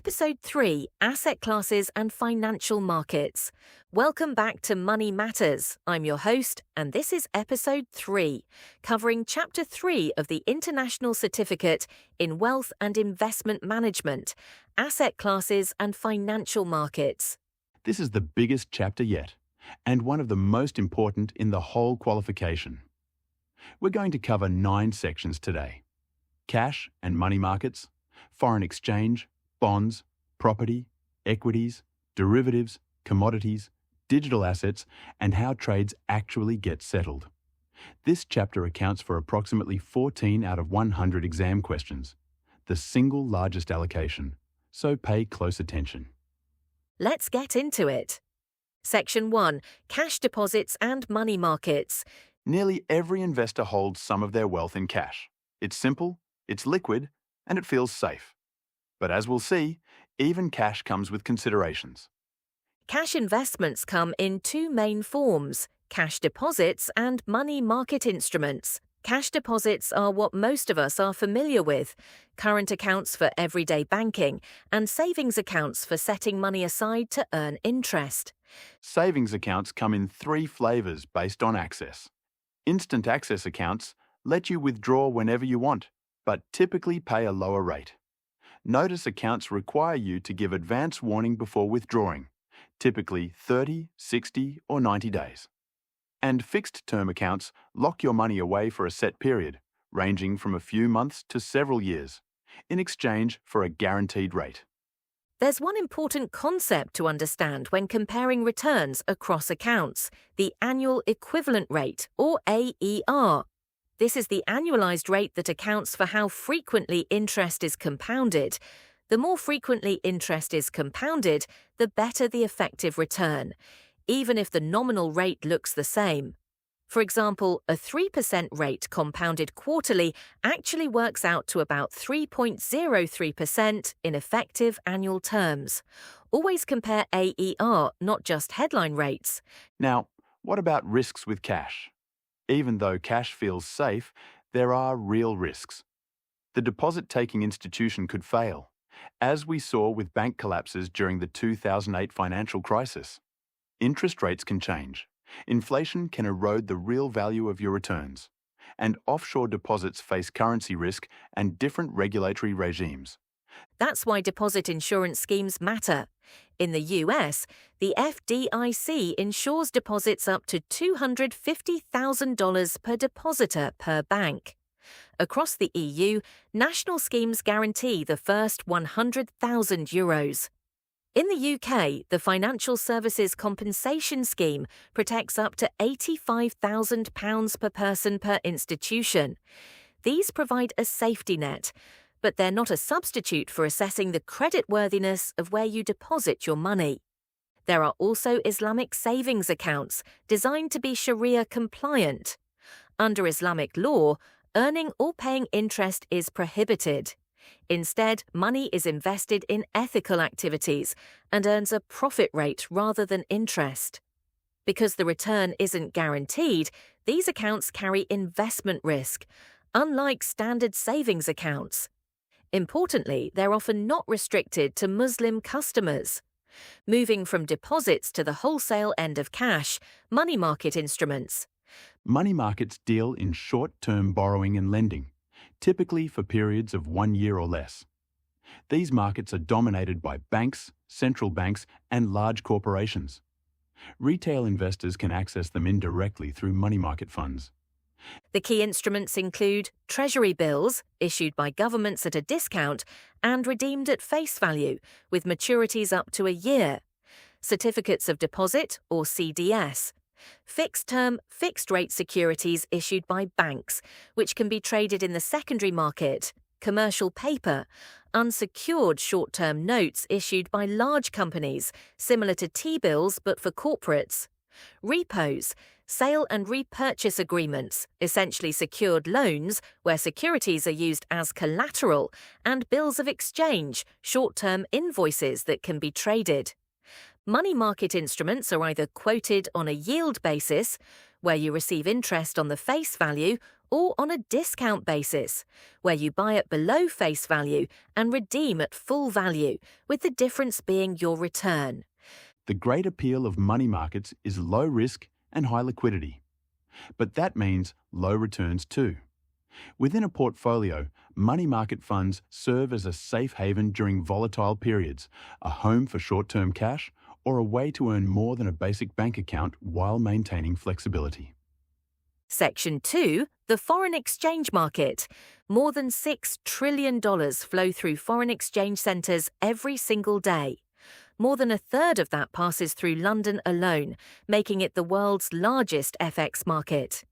Episode 3, Asset Classes and Financial Markets. Welcome back to Money Matters. I'm your host, and this is Episode 3, covering Chapter 3 of the International Certificate in Wealth and Investment Management, Asset Classes and Financial Markets. This is the biggest chapter yet, and one of the most important in the whole qualification. We're going to cover 9 sections today: cash and money markets, foreign exchange, bonds, property, equities, derivatives, commodities, digital assets, and how trades actually get settled. This chapter accounts for approximately 14 out of 100 exam questions, the single largest allocation, so pay close attention. Let's get into it. Section 1, Cash Deposits and Money Markets. Nearly every investor holds some of their wealth in cash. It's simple, it's liquid, and it feels safe. But as we'll see, even cash comes with considerations. Cash investments come in 2 main forms: cash deposits and money market instruments. Cash deposits are what most of us are familiar with: current accounts for everyday banking and savings accounts for setting money aside to earn interest. Savings accounts come in 3 flavors based on access. Instant access accounts let you withdraw whenever you want, but typically pay a lower rate. Notice accounts require you to give advance warning before withdrawing, typically 30, 60, or 90 days. And fixed-term accounts lock your money away for a set period, ranging from a few months to several years, in exchange for a guaranteed rate. There's one important concept to understand when comparing returns across accounts: the annual equivalent rate, or AER. This is the annualized rate that accounts for how frequently interest is compounded. The more frequently interest is compounded, the better the effective return, even if the nominal rate looks the same. For example, a 3% rate compounded quarterly actually works out to about 3.03% in effective annual terms. Always compare AER, not just headline rates. Now, what about risks with cash? Even though cash feels safe, there are real risks. The deposit-taking institution could fail, as we saw with bank collapses during the 2008 financial crisis. Interest rates can change. Inflation can erode the real value of your returns. And offshore deposits face currency risk and different regulatory regimes. That's why deposit insurance schemes matter. In the US, the FDIC insures deposits up to $250,000 per depositor per bank. Across the EU, national schemes guarantee the first €100,000. In the UK, the Financial Services Compensation Scheme protects up to £85,000 per person per institution. These provide a safety net, but they're not a substitute for assessing the creditworthiness of where you deposit your money. There are also Islamic savings accounts designed to be Sharia compliant. Under Islamic law, earning or paying interest is prohibited. Instead, money is invested in ethical activities and earns a profit rate rather than interest. Because the return isn't guaranteed, these accounts carry investment risk, unlike standard savings accounts. Importantly, they're often not restricted to Muslim customers. Moving from deposits to the wholesale end of cash, money market instruments. Money markets deal in short-term borrowing and lending, typically for periods of 1 year or less. These markets are dominated by banks, central banks, and large corporations. Retail investors can access them indirectly through money market funds. The key instruments include Treasury bills, issued by governments at a discount and redeemed at face value, with maturities up to a year; certificates of deposit, or CDS; fixed-term, fixed-rate securities issued by banks, which can be traded in the secondary market; commercial paper; unsecured short-term notes issued by large companies, similar to T-bills but for corporates; repos, sale and repurchase agreements, essentially secured loans where securities are used as collateral; and bills of exchange, short-term invoices that can be traded. Money market instruments are either quoted on a yield basis, where you receive interest on the face value, or on a discount basis, where you buy at below face value and redeem at full value, with the difference being your return. The great appeal of money markets is low risk and high liquidity. But that means low returns too. Within a portfolio, money market funds serve as a safe haven during volatile periods, a home for short-term cash, or a way to earn more than a basic bank account while maintaining flexibility. Section 2, the foreign exchange market. More than $6 trillion flow through foreign exchange centres every single day. More than a third of that passes through London alone, making it the world's largest FX market.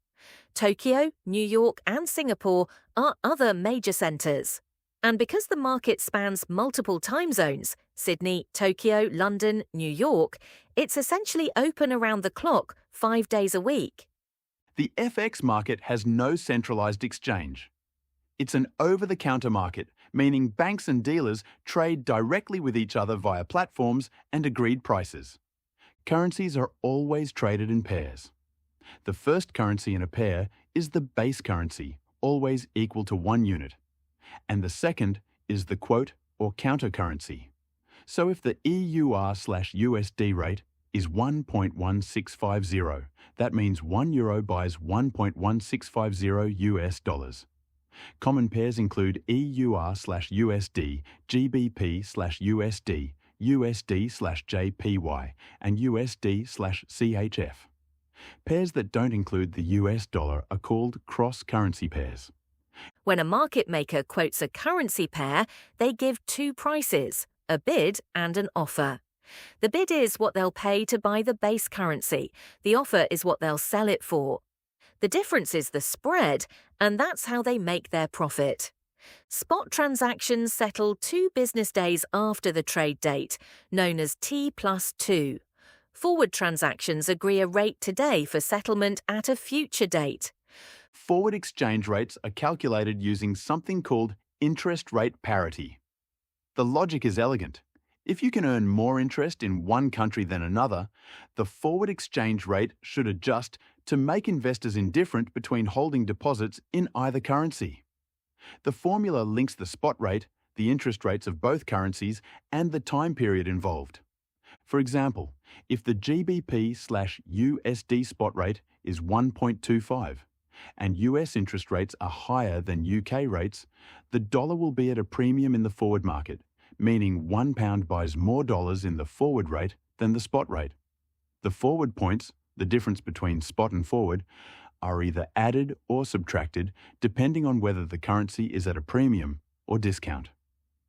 Tokyo, New York, and Singapore are other major centres. And because the market spans multiple time zones, Sydney, Tokyo, London, New York, it's essentially open around the clock 5 days a week. The FX market has no centralised exchange. It's an over-the-counter market, meaning banks and dealers trade directly with each other via platforms and agreed prices. Currencies are always traded in pairs. The first currency in a pair is the base currency, always equal to 1 unit. And the second is the quote or counter currency. So if the EUR/USD rate is 1.1650, that means €1 buys 1.1650 US dollars. Common pairs include EUR/USD, GBP/USD, USD/JPY, and USD/CHF. Pairs that don't include the US dollar are called cross-currency pairs. When a market maker quotes a currency pair, they give two prices, a bid and an offer. The bid is what they'll pay to buy the base currency. The offer is what they'll sell it for. The difference is the spread, and that's how they make their profit. Spot transactions settle 2 business days after the trade date, known as T+2. Forward transactions agree a rate today for settlement at a future date. Forward exchange rates are calculated using something called interest rate parity. The logic is elegant. If you can earn more interest in one country than another, the forward exchange rate should adjust to make investors indifferent between holding deposits in either currency. The formula links the spot rate, the interest rates of both currencies, and the time period involved. For example, if the GBP/USD spot rate is 1.25 and US interest rates are higher than UK rates, the dollar will be at a premium in the forward market, meaning £1 buys more dollars in the forward rate than the spot rate. The forward points, the difference between spot and forward, are either added or subtracted depending on whether the currency is at a premium or discount.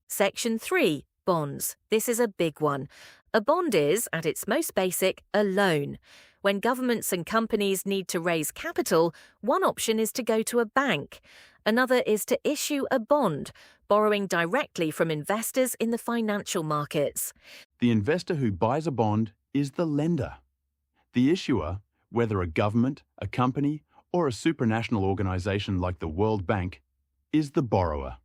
Section 3, bonds. This is a big one. A bond is, at its most basic, a loan. When governments and companies need to raise capital, one option is to go to a bank. Another is to issue a bond, borrowing directly from investors in the financial markets. The investor who buys a bond is the lender. The issuer, whether a government, a company, or a supranational organisation like the World Bank, is the borrower.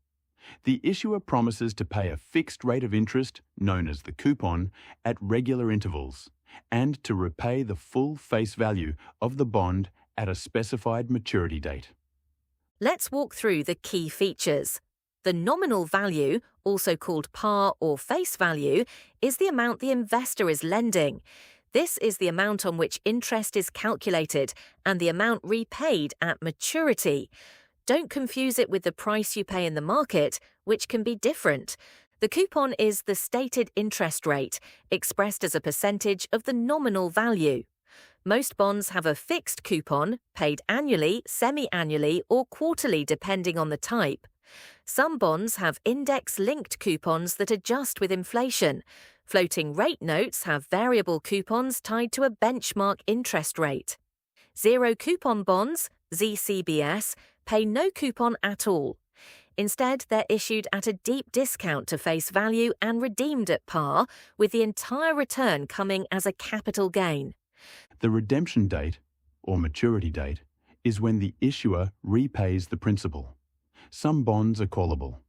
The issuer promises to pay a fixed rate of interest, known as the coupon, at regular intervals, and to repay the full face value of the bond at a specified maturity date. Let's walk through the key features. The nominal value, also called par or face value, is the amount the investor is lending. This is the amount on which interest is calculated and the amount repaid at maturity. Don't confuse it with the price you pay in the market, which can be different. The coupon is the stated interest rate, expressed as a percentage of the nominal value. Most bonds have a fixed coupon, paid annually, semi-annually, or quarterly depending on the type. Some bonds have index-linked coupons that adjust with inflation. Floating rate notes have variable coupons tied to a benchmark interest rate. Zero coupon bonds, ZCBS, pay no coupon at all. Instead, they're issued at a deep discount to face value and redeemed at par, with the entire return coming as a capital gain. The redemption date, or maturity date, is when the issuer repays the principal. Some bonds are callable,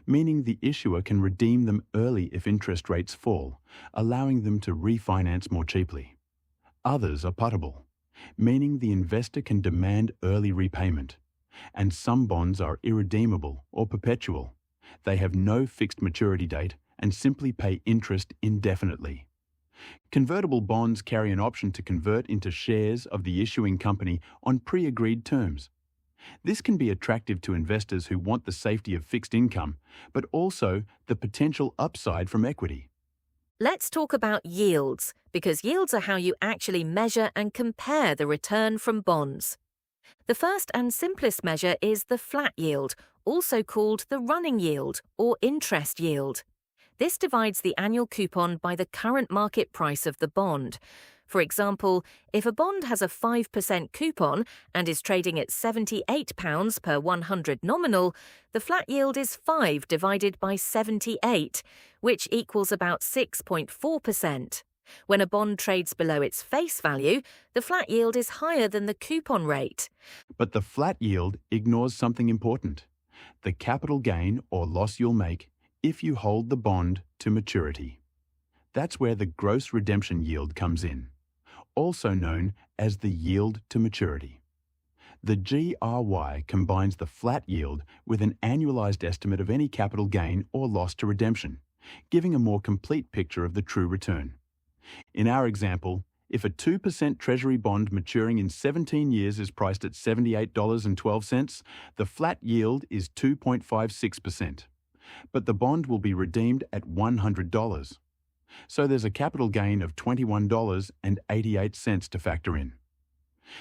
meaning the issuer can redeem them early if interest rates fall, allowing them to refinance more cheaply. Others are puttable, meaning the investor can demand early repayment. And some bonds are irredeemable or perpetual. They have no fixed maturity date and simply pay interest indefinitely. Convertible bonds carry an option to convert into shares of the issuing company on pre-agreed terms. This can be attractive to investors who want the safety of fixed income, but also the potential upside from equity. Let's talk about yields, because yields are how you actually measure and compare the return from bonds. The first and simplest measure is the flat yield, also called the running yield or interest yield. This divides the annual coupon by the current market price of the bond. For example, if a bond has a 5% coupon and is trading at £78 per 100 nominal, the flat yield is 5 divided by 78, which equals about 6.4%. When a bond trades below its face value, the flat yield is higher than the coupon rate. But the flat yield ignores something important: the capital gain or loss you'll make if you hold the bond to maturity. That's where the gross redemption yield comes in, also known as the yield to maturity. The GRY combines the flat yield with an annualized estimate of any capital gain or loss to redemption, giving a more complete picture of the true return. In our example, if a 2% Treasury bond maturing in 17 years is priced at $78.12, the flat yield is 2.56%. But the bond will be redeemed at $100. So there's a capital gain of $21.88 to factor in.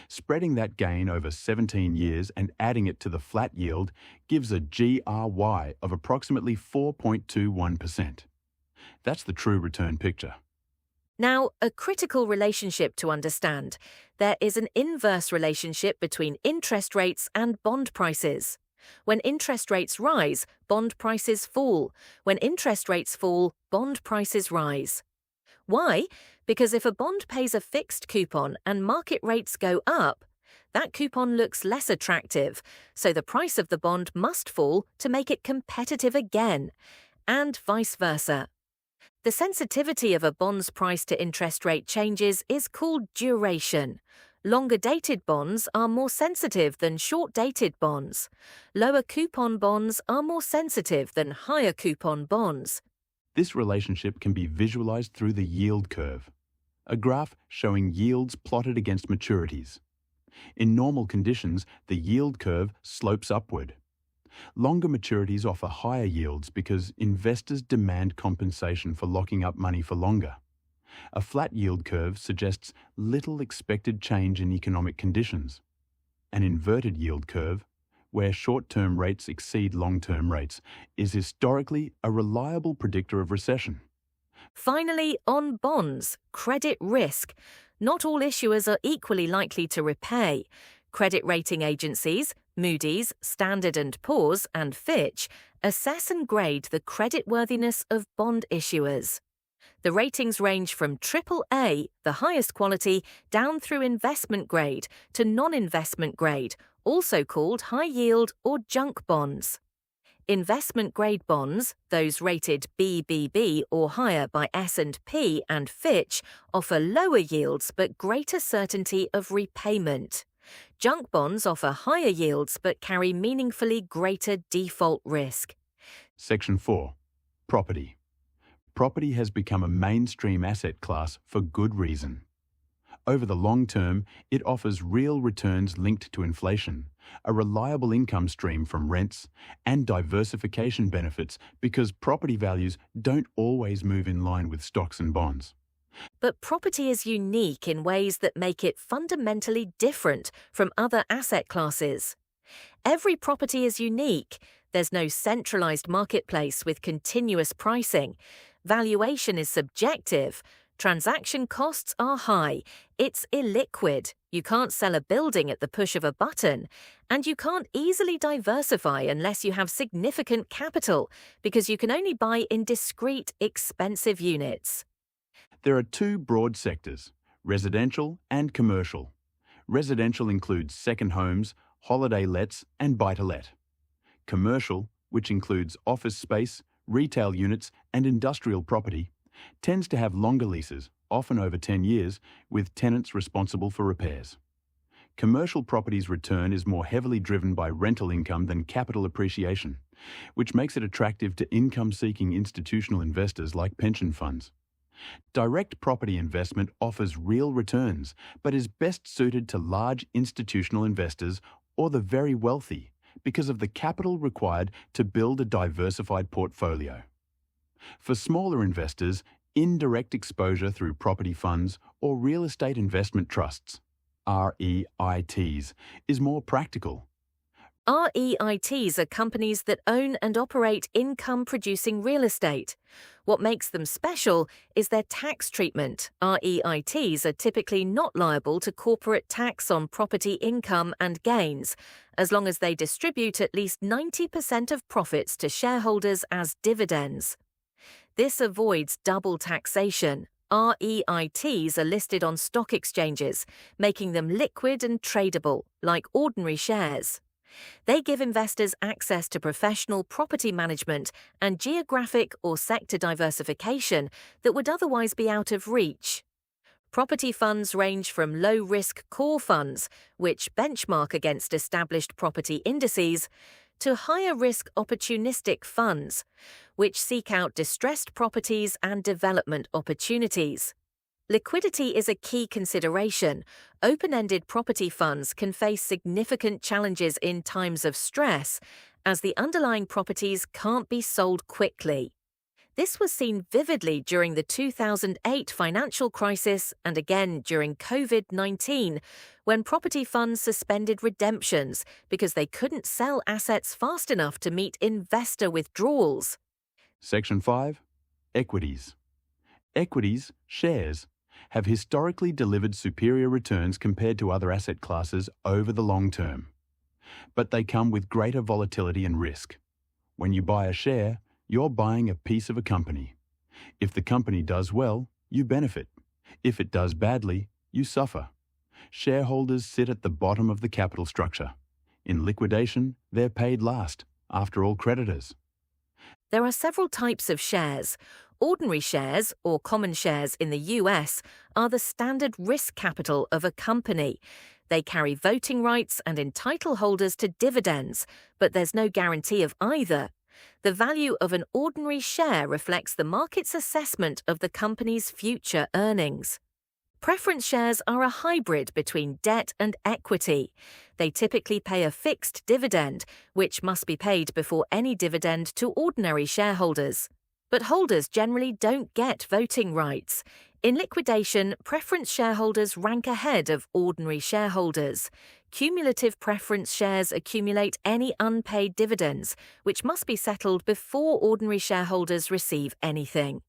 Spreading that gain over 17 years and adding it to the flat yield gives a GRY of approximately 4.21%. That's the true return picture. Now, a critical relationship to understand. There is an inverse relationship between interest rates and bond prices. When interest rates rise, bond prices fall. When interest rates fall, bond prices rise. Why? Because if a bond pays a fixed coupon and market rates go up, that coupon looks less attractive, so the price of the bond must fall to make it competitive again, and vice versa. The sensitivity of a bond's price to interest rate changes is called duration. Longer-dated bonds are more sensitive than short-dated bonds. Lower coupon bonds are more sensitive than higher coupon bonds. This relationship can be visualized through the yield curve, a graph showing yields plotted against maturities. In normal conditions, the yield curve slopes upward. Longer maturities offer higher yields because investors demand compensation for locking up money for longer. A flat yield curve suggests little expected change in economic conditions. An inverted yield curve, where short-term rates exceed long-term rates, is historically a reliable predictor of recession. Finally, on bonds, credit risk. Not all issuers are equally likely to repay. Credit rating agencies, Moody's, Standard & Poor's, and Fitch, assess and grade the creditworthiness of bond issuers. The ratings range from AAA, the highest quality, down through investment grade to non-investment grade, also called high yield or junk bonds. Investment grade bonds, those rated BBB or higher by S&P and Fitch, offer lower yields but greater certainty of repayment. Junk bonds offer higher yields but carry meaningfully greater default risk. Section 4. Property. Property has become a mainstream asset class for good reason. Over the long term, it offers real returns linked to inflation, a reliable income stream from rents, and diversification benefits because property values don't always move in line with stocks and bonds. But property is unique in ways that make it fundamentally different from other asset classes. Every property is unique. There's no centralized marketplace with continuous pricing. Valuation is subjective. Transaction costs are high. It's illiquid. You can't sell a building at the push of a button. And you can't easily diversify unless you have significant capital, because you can only buy in discrete, expensive units. There are two broad sectors: residential and commercial. Residential includes second homes, holiday lets, and buy-to-let. Commercial, which includes office space, retail units, and industrial property, tends to have longer leases, often over 10 years, with tenants responsible for repairs. Commercial property's return is more heavily driven by rental income than capital appreciation, which makes it attractive to income-seeking institutional investors like pension funds. Direct property investment offers real returns, but is best suited to large institutional investors or the very wealthy because of the capital required to build a diversified portfolio. For smaller investors, indirect exposure through property funds or real estate investment trusts, REITs, is more practical. REITs are companies that own and operate income-producing real estate. What makes them special is their tax treatment. REITs are typically not liable to corporate tax on property income and gains, as long as they distribute at least 90% of profits to shareholders as dividends. This avoids double taxation. REITs are listed on stock exchanges, making them liquid and tradable, like ordinary shares. They give investors access to professional property management and geographic or sector diversification that would otherwise be out of reach. Property funds range from low-risk core funds, which benchmark against established property indices, to higher-risk opportunistic funds, which seek out distressed properties and development opportunities. Liquidity is a key consideration. Open-ended property funds can face significant challenges in times of stress, as the underlying properties can't be sold quickly. This was seen vividly during the 2008 financial crisis and again during COVID-19, when property funds suspended redemptions because they couldn't sell assets fast enough to meet investor withdrawals. Section 5. Equities. Equities, shares, have historically delivered superior returns compared to other asset classes over the long term. But they come with greater volatility and risk. When you buy a share, you're buying a piece of a company. If the company does well, you benefit. If it does badly, you suffer. Shareholders sit at the bottom of the capital structure. In liquidation, they're paid last, after all creditors. There are several types of shares. Ordinary shares, or common shares in the US, are the standard risk capital of a company. They carry voting rights and entitle holders to dividends, but there's no guarantee of either. The value of an ordinary share reflects the market's assessment of the company's future earnings. Preference shares are a hybrid between debt and equity. They typically pay a fixed dividend, which must be paid before any dividend to ordinary shareholders. But holders generally don't get voting rights. In liquidation, preference shareholders rank ahead of ordinary shareholders. Cumulative preference shares accumulate any unpaid dividends, which must be settled before ordinary shareholders receive anything.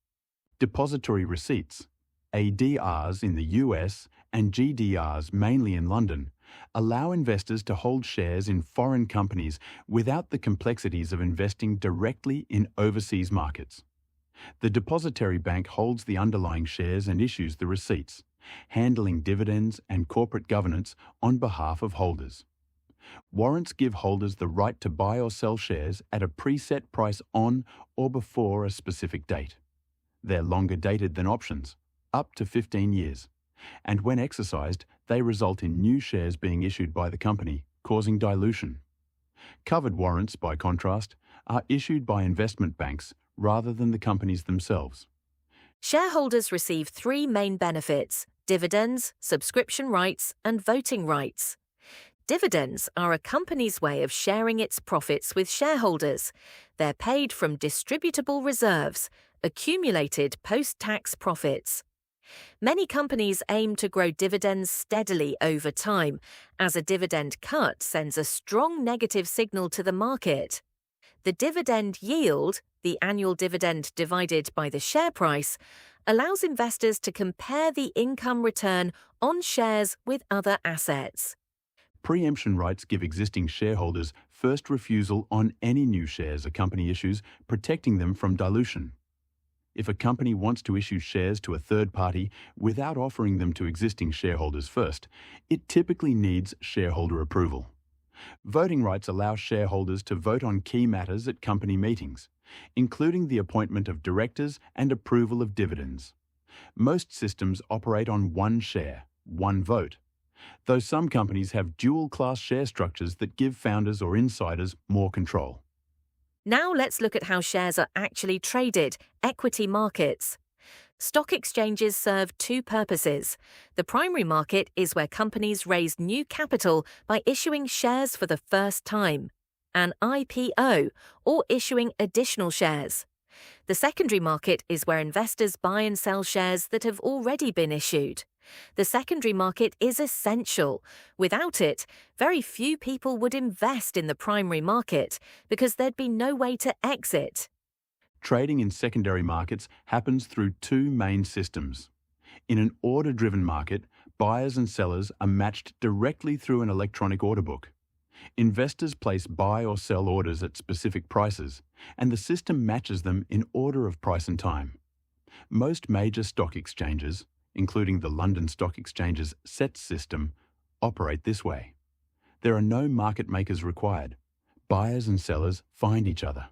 Depository receipts, ADRs in the US and GDRs mainly in London, allow investors to hold shares in foreign companies without the complexities of investing directly in overseas markets. The depository bank holds the underlying shares and issues the receipts, handling dividends and corporate governance on behalf of holders. Warrants give holders the right to buy or sell shares at a preset price on or before a specific date. They're longer dated than options, up to 15 years, and when exercised, they result in new shares being issued by the company, causing dilution. Covered warrants, by contrast, are issued by investment banks rather than the companies themselves. Shareholders receive three main benefits: dividends, subscription rights, and voting rights. Dividends are a company's way of sharing its profits with shareholders. They're paid from distributable reserves, accumulated post-tax profits. Many companies aim to grow dividends steadily over time, as a dividend cut sends a strong negative signal to the market. The dividend yield, the annual dividend divided by the share price, allows investors to compare the income return on shares with other assets. Preemption rights give existing shareholders first refusal on any new shares a company issues, protecting them from dilution. If a company wants to issue shares to a third party without offering them to existing shareholders first, it typically needs shareholder approval. Voting rights allow shareholders to vote on key matters at company meetings, including the appointment of directors and approval of dividends. Most systems operate on one share, one vote, though some companies have dual-class share structures that give founders or insiders more control. Now let's look at how shares are actually traded, equity markets. Stock exchanges serve two purposes. The primary market is where companies raise new capital by issuing shares for the first time, an IPO, or issuing additional shares. The secondary market is where investors buy and sell shares that have already been issued. The secondary market is essential. Without it, very few people would invest in the primary market because there'd be no way to exit. Trading in secondary markets happens through two main systems. In an order-driven market, buyers and sellers are matched directly through an electronic order book. Investors place buy or sell orders at specific prices, and the system matches them in order of price and time. Most major stock exchanges, including the London Stock Exchange's SETS system, operate this way. There are no market makers required. Buyers and sellers find each other.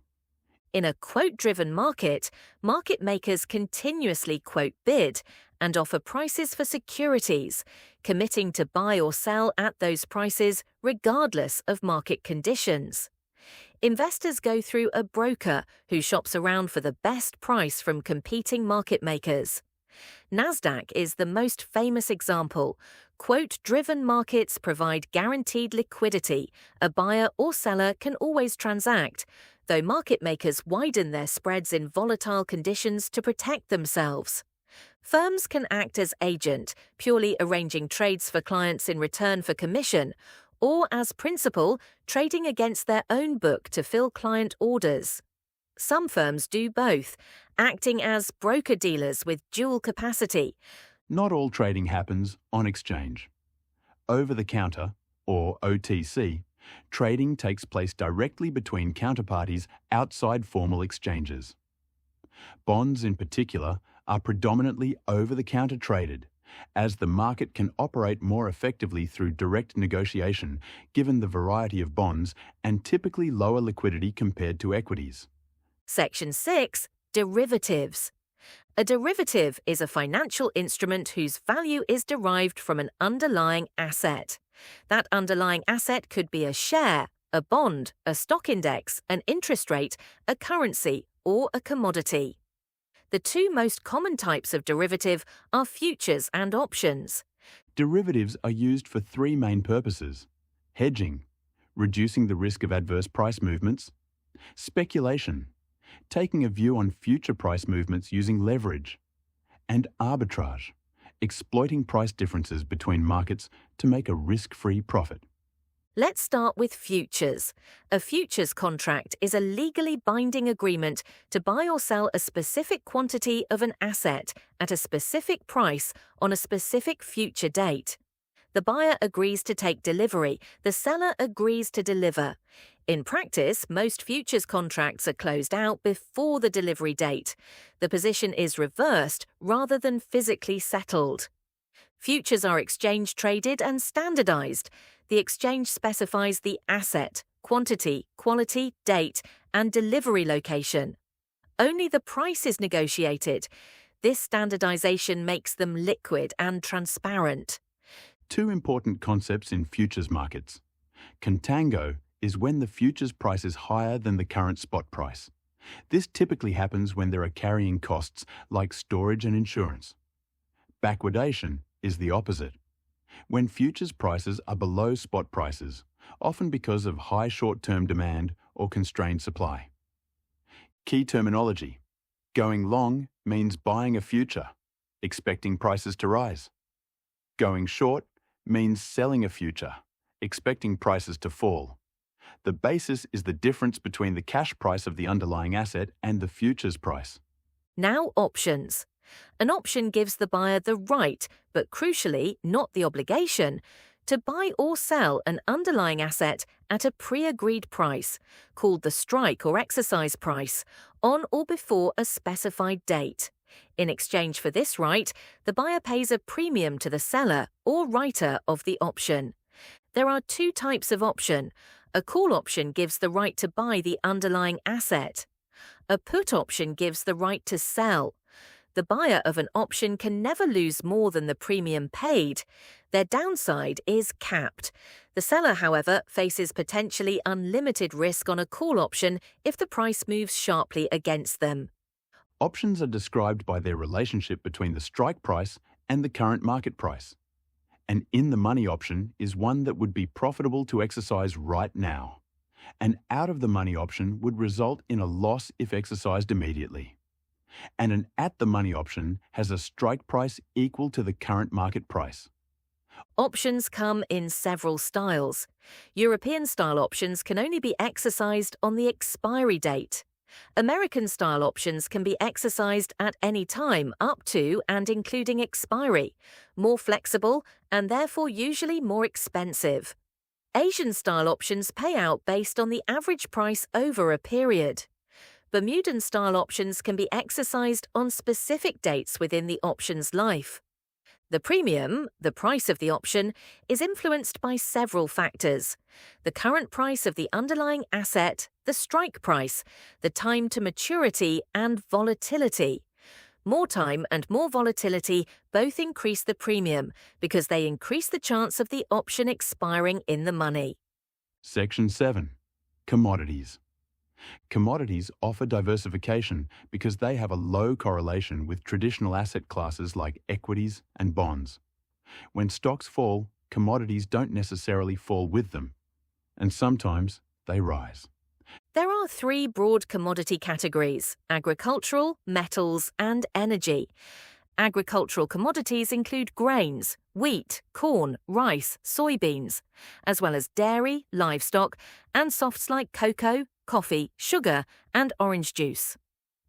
In a quote-driven market, market makers continuously quote bid and offer prices for securities, committing to buy or sell at those prices regardless of market conditions. Investors go through a broker who shops around for the best price from competing market makers. Nasdaq is the most famous example. Quote-driven markets provide guaranteed liquidity. A buyer or seller can always transact, though market makers widen their spreads in volatile conditions to protect themselves. Firms can act as agent, purely arranging trades for clients in return for commission, or as principal, trading against their own book to fill client orders. Some firms do both, acting as broker-dealers with dual capacity. Not all trading happens on exchange. Over-the-counter, or OTC, trading takes place directly between counterparties outside formal exchanges. Bonds, in particular, are predominantly over-the-counter traded, as the market can operate more effectively through direct negotiation given the variety of bonds and typically lower liquidity compared to equities. Section 6. Derivatives. A derivative is a financial instrument whose value is derived from an underlying asset. That underlying asset could be a share, a bond, a stock index, an interest rate, a currency, or a commodity. The two most common types of derivative are futures and options. Derivatives are used for three main purposes: hedging, reducing the risk of adverse price movements; speculation, taking a view on future price movements using leverage; and arbitrage, exploiting price differences between markets to make a risk-free profit. Let's start with futures. A futures contract is a legally binding agreement to buy or sell a specific quantity of an asset at a specific price on a specific future date. The buyer agrees to take delivery, the seller agrees to deliver. In practice, most futures contracts are closed out before the delivery date. The position is reversed rather than physically settled. Futures are exchange-traded and standardized. The exchange specifies the asset, quantity, quality, date, and delivery location. Only the price is negotiated. This standardization makes them liquid and transparent. Two important concepts in futures markets. Contango is when the futures price is higher than the current spot price. This typically happens when there are carrying costs like storage and insurance. Backwardation is the opposite, when futures prices are below spot prices, often because of high short-term demand or constrained supply. Key terminology. Going long means buying a future, expecting prices to rise. Going short means selling a future, expecting prices to fall. The basis is the difference between the cash price of the underlying asset and the futures price. Now options. An option gives the buyer the right, but crucially not the obligation, to buy or sell an underlying asset at a pre-agreed price, called the strike or exercise price, on or before a specified date. In exchange for this right, the buyer pays a premium to the seller or writer of the option. There are two types of option. A call option gives the right to buy the underlying asset. A put option gives the right to sell. The buyer of an option can never lose more than the premium paid. Their downside is capped. The seller, however, faces potentially unlimited risk on a call option if the price moves sharply against them. Options are described by their relationship between the strike price and the current market price. An in-the-money option is one that would be profitable to exercise right now. An out-of-the-money option would result in a loss if exercised immediately. And an at-the-money option has a strike price equal to the current market price. Options come in several styles. European-style options can only be exercised on the expiry date. American-style options can be exercised at any time up to and including expiry, more flexible and therefore usually more expensive. Asian-style options pay out based on the average price over a period. Bermudan-style options can be exercised on specific dates within the option's life. The premium, the price of the option, is influenced by several factors: the current price of the underlying asset, the strike price, the time to maturity, and volatility. More time and more volatility both increase the premium because they increase the chance of the option expiring in the money. Section 7. Commodities. Commodities offer diversification because they have a low correlation with traditional asset classes like equities and bonds. When stocks fall, commodities don't necessarily fall with them, and sometimes they rise. There are three broad commodity categories: agricultural, metals, and energy. Agricultural commodities include grains, wheat, corn, rice, soybeans, as well as dairy, livestock, and softs like cocoa, coffee, sugar, and orange juice.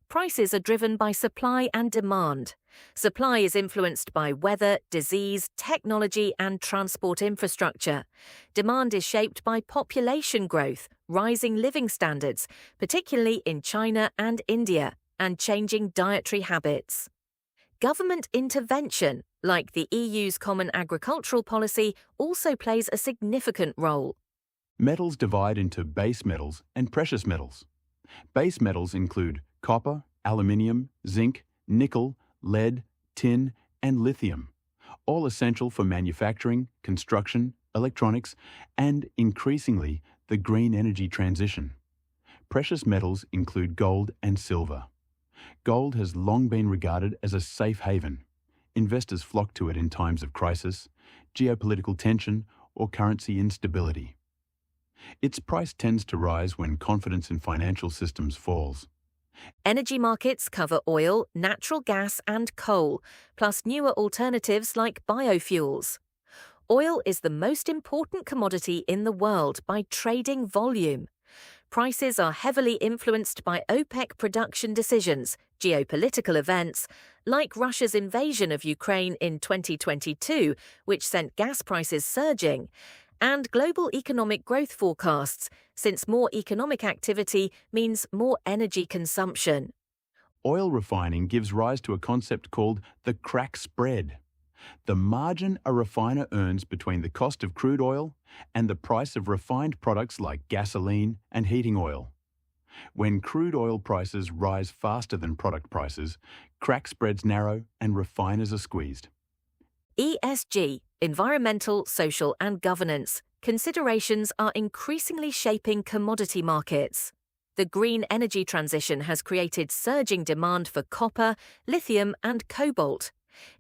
Prices are driven by supply and demand. Supply is influenced by weather, disease, technology, and transport infrastructure. Demand is shaped by population growth, rising living standards, particularly in China and India, and changing dietary habits. Government intervention, like the EU's Common Agricultural Policy, also plays a significant role. Metals divide into base metals and precious metals. Base metals include copper, aluminium, zinc, nickel, lead, tin, and lithium, all essential for manufacturing, construction, electronics, and, increasingly, the green energy transition. Precious metals include gold and silver. Gold has long been regarded as a safe haven. Investors flock to it in times of crisis, geopolitical tension, or currency instability. Its price tends to rise when confidence in financial systems falls. Energy markets cover oil, natural gas, and coal, plus newer alternatives like biofuels. Oil is the most important commodity in the world by trading volume. Prices are heavily influenced by OPEC production decisions, geopolitical events, like Russia's invasion of Ukraine in 2022, which sent gas prices surging, and global economic growth forecasts, since more economic activity means more energy consumption. Oil refining gives rise to a concept called the crack spread, the margin a refiner earns between the cost of crude oil and the price of refined products like gasoline and heating oil. When crude oil prices rise faster than product prices, crack spreads narrow and refiners are squeezed. ESG, environmental, social, and governance, considerations are increasingly shaping commodity markets. The green energy transition has created surging demand for copper, lithium, and cobalt,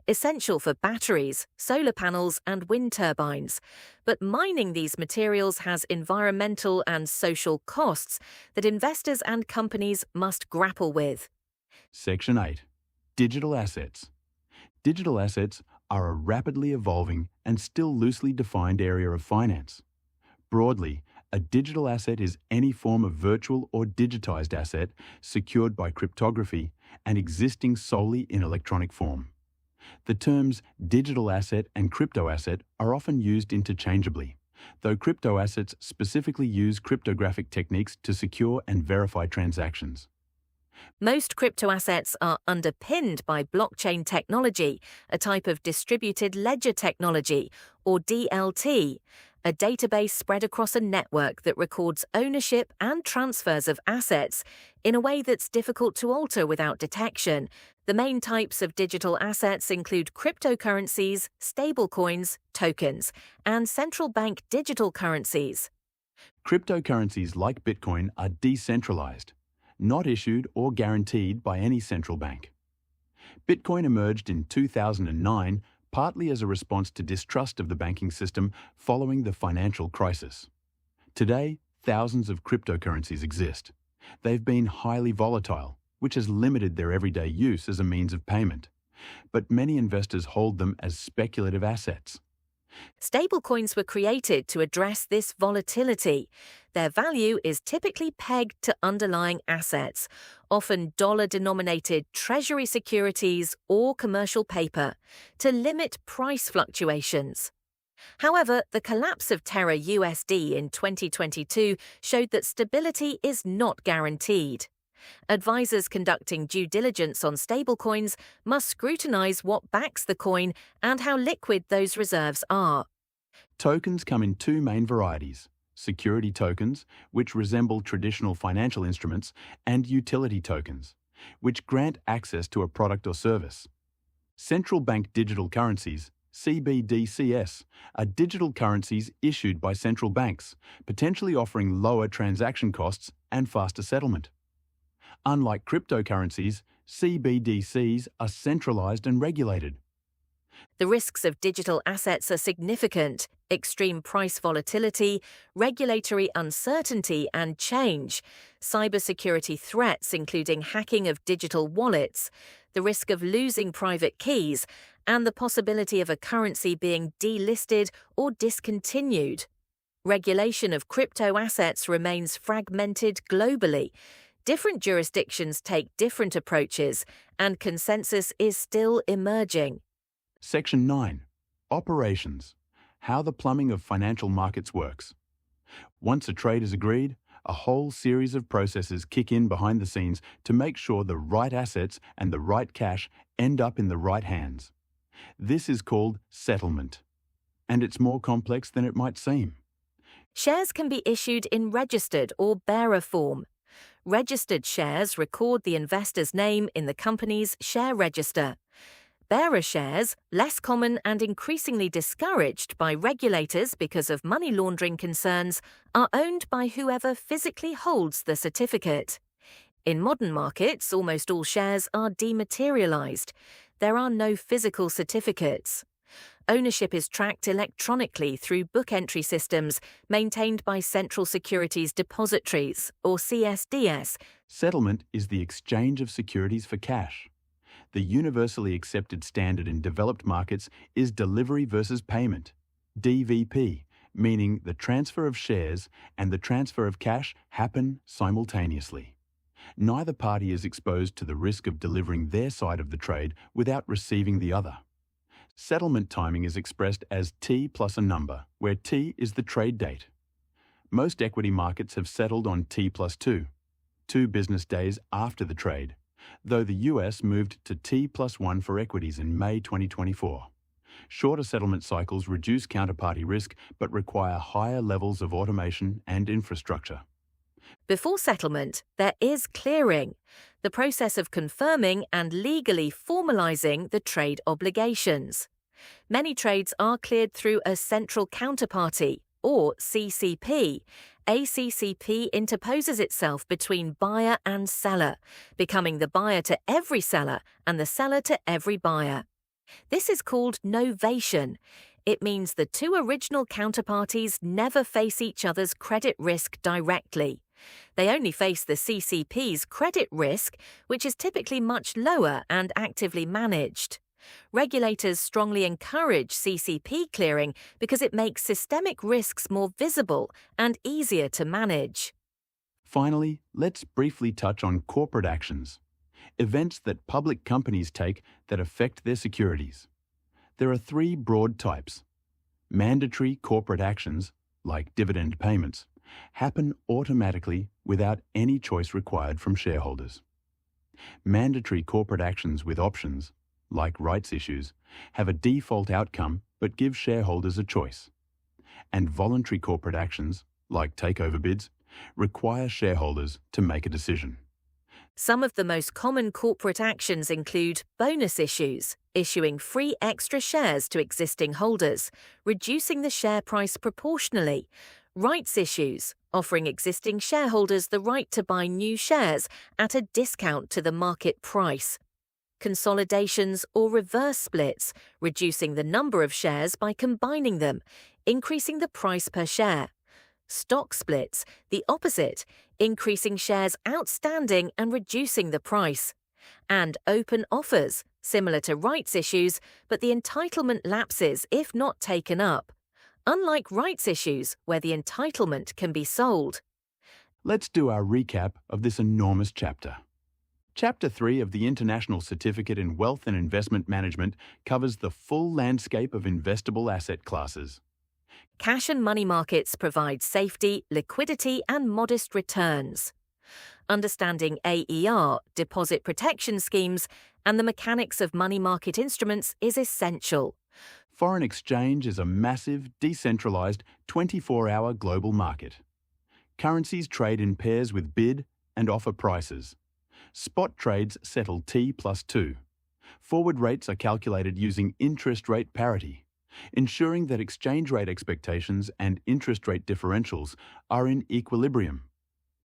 essential for batteries, solar panels, and wind turbines. But mining these materials has environmental and social costs that investors and companies must grapple with. Section 8. Digital assets. Digital assets are a rapidly evolving and still loosely defined area of finance. Broadly, a digital asset is any form of virtual or digitized asset secured by cryptography and existing solely in electronic form. The terms digital asset and crypto asset are often used interchangeably, though crypto assets specifically use cryptographic techniques to secure and verify transactions. Most crypto assets are underpinned by blockchain technology, a type of distributed ledger technology, or DLT. a database spread across a network that records ownership and transfers of assets in a way that's difficult to alter without detection. The main types of digital assets include cryptocurrencies, stablecoins, tokens, and central bank digital currencies. Cryptocurrencies like Bitcoin are decentralized, not issued or guaranteed by any central bank. Bitcoin emerged in 2009 partly as a response to distrust of the banking system following the financial crisis. Today, thousands of cryptocurrencies exist. They've been highly volatile, which has limited their everyday use as a means of payment. But many investors hold them as speculative assets. Stablecoins were created to address this volatility. Their value is typically pegged to underlying assets, often dollar-denominated treasury securities or commercial paper, to limit price fluctuations. However, the collapse of Terra USD in 2022 showed that stability is not guaranteed. Advisors conducting due diligence on stablecoins must scrutinize what backs the coin and how liquid those reserves are. Tokens come in two main varieties: security tokens, which resemble traditional financial instruments, and utility tokens, which grant access to a product or service. Central bank digital currencies, CBDCs, are digital currencies issued by central banks, potentially offering lower transaction costs and faster settlement. Unlike cryptocurrencies, CBDCs are centralized and regulated. The risks of digital assets are significant: extreme price volatility, regulatory uncertainty and change, cybersecurity threats including hacking of digital wallets, the risk of losing private keys, and the possibility of a currency being delisted or discontinued. Regulation of crypto assets remains fragmented globally. Different jurisdictions take different approaches, and consensus is still emerging. Section 9. Operations. How the plumbing of financial markets works. Once a trade is agreed, a whole series of processes kick in behind the scenes to make sure the right assets and the right cash end up in the right hands. This is called settlement, and it's more complex than it might seem. Shares can be issued in registered or bearer form. Registered shares record the investor's name in the company's share register. Bearer shares, less common and increasingly discouraged by regulators because of money laundering concerns, are owned by whoever physically holds the certificate. In modern markets, almost all shares are dematerialized. There are no physical certificates. Ownership is tracked electronically through book entry systems maintained by Central Securities Depositories, or CSDS. Settlement is the exchange of securities for cash. The universally accepted standard in developed markets is delivery versus payment, DVP, meaning the transfer of shares and the transfer of cash happen simultaneously. Neither party is exposed to the risk of delivering their side of the trade without receiving the other. Settlement timing is expressed as T plus a number, where T is the trade date. Most equity markets have settled on T plus 2 business days after the trade, though the US moved to T plus 1 for equities in May 2024. Shorter settlement cycles reduce counterparty risk but require higher levels of automation and infrastructure. Before settlement, there is clearing, the process of confirming and legally formalizing the trade obligations. Many trades are cleared through a central counterparty, or CCP. A CCP interposes itself between buyer and seller, becoming the buyer to every seller and the seller to every buyer. This is called novation. It means the two original counterparties never face each other's credit risk directly. They only face the CCP's credit risk, which is typically much lower and actively managed. Regulators strongly encourage CCP clearing because it makes systemic risks more visible and easier to manage. Finally, let's briefly touch on corporate actions, events that public companies take that affect their securities. There are three broad types. Mandatory corporate actions, like dividend payments, happen automatically without any choice required from shareholders. Mandatory corporate actions with options, like rights issues, have a default outcome but give shareholders a choice. and voluntary corporate actions, like takeover bids, require shareholders to make a decision. Some of the most common corporate actions include bonus issues, issuing free extra shares to existing holders, reducing the share price proportionally, rights issues, offering existing shareholders the right to buy new shares at a discount to the market price, consolidations or reverse splits, reducing the number of shares by combining them, increasing the price per share. Stock splits, the opposite, increasing shares outstanding and reducing the price. And open offers, similar to rights issues, but the entitlement lapses if not taken up. Unlike rights issues, where the entitlement can be sold. Let's do our recap of this enormous chapter. Chapter 3 of the International Certificate in Wealth and Investment Management covers the full landscape of investable asset classes. Cash and money markets provide safety, liquidity, and modest returns. Understanding AER, deposit protection schemes, and the mechanics of money market instruments is essential. Foreign exchange is a massive, decentralized, 24-hour global market. Currencies trade in pairs with bid and offer prices. Spot trades settle T+2. Forward rates are calculated using interest rate parity, ensuring that exchange rate expectations and interest rate differentials are in equilibrium.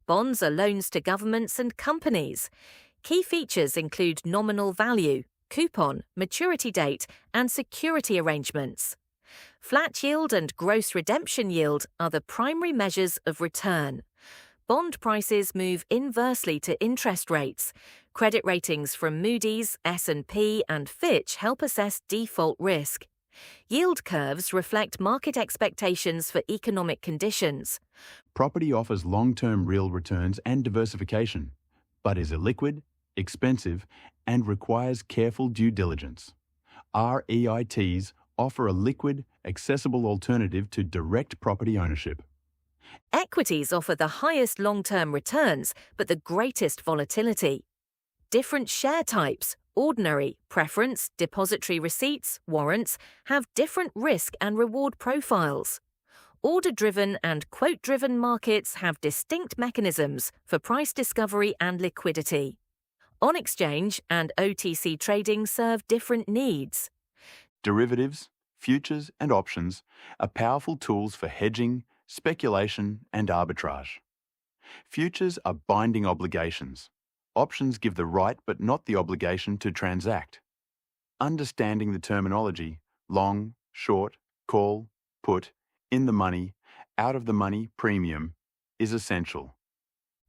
Bonds are loans to governments and companies. Key features include nominal value, coupon, maturity date, and security arrangements. Flat yield and gross redemption yield are the primary measures of return. Bond prices move inversely to interest rates. Credit ratings from Moody's, S&P, and Fitch help assess default risk. Yield curves reflect market expectations for economic conditions. Property offers long-term real returns and diversification, but is illiquid, expensive, and requires careful due diligence. REITs offer a liquid, accessible alternative to direct property ownership. Equities offer the highest long-term returns, but the greatest volatility. Different share types, ordinary, preference, depository receipts, warrants, have different risk and reward profiles. Order-driven and quote-driven markets have distinct mechanisms for price discovery and liquidity. On-exchange and OTC trading serve different needs. Derivatives, futures, and options are powerful tools for hedging, speculation, and arbitrage. Futures are binding obligations. Options give the right but not the obligation to transact. Understanding the terminology, long, short, call, put, in the money, out of the money, premium, is essential.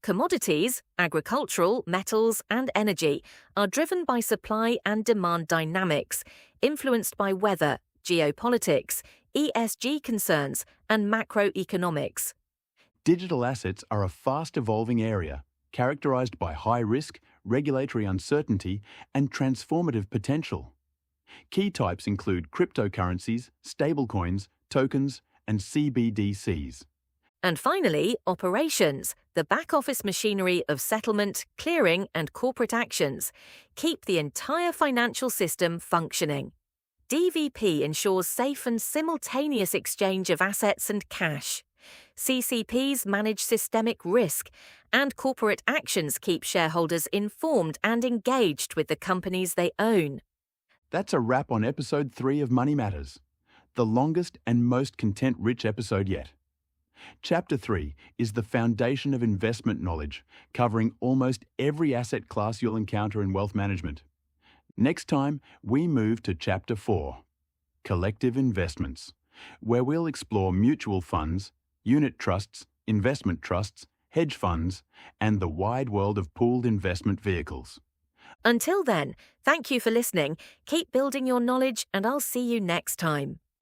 Commodities, agricultural, metals, and energy are driven by supply and demand dynamics, influenced by weather, geopolitics, ESG concerns, and macroeconomics. Digital assets are a fast-evolving area, characterized by high risk, regulatory uncertainty, and transformative potential. Key types include cryptocurrencies, stablecoins, tokens, and CBDCs. And finally, operations, the back-office machinery of settlement, clearing, and corporate actions, keep the entire financial system functioning. DVP ensures safe and simultaneous exchange of assets and cash. CCPs manage systemic risk, and corporate actions keep shareholders informed and engaged with the companies they own. That's a wrap on episode 3 of Money Matters, the longest and most content-rich episode yet. Chapter 3 is the foundation of investment knowledge, covering almost every asset class you'll encounter in wealth management. Next time, we move to Chapter 4, Collective Investments, where we'll explore mutual funds, unit trusts, investment trusts, hedge funds, and the wide world of pooled investment vehicles. Until then, thank you for listening, keep building your knowledge, and I'll see you next time.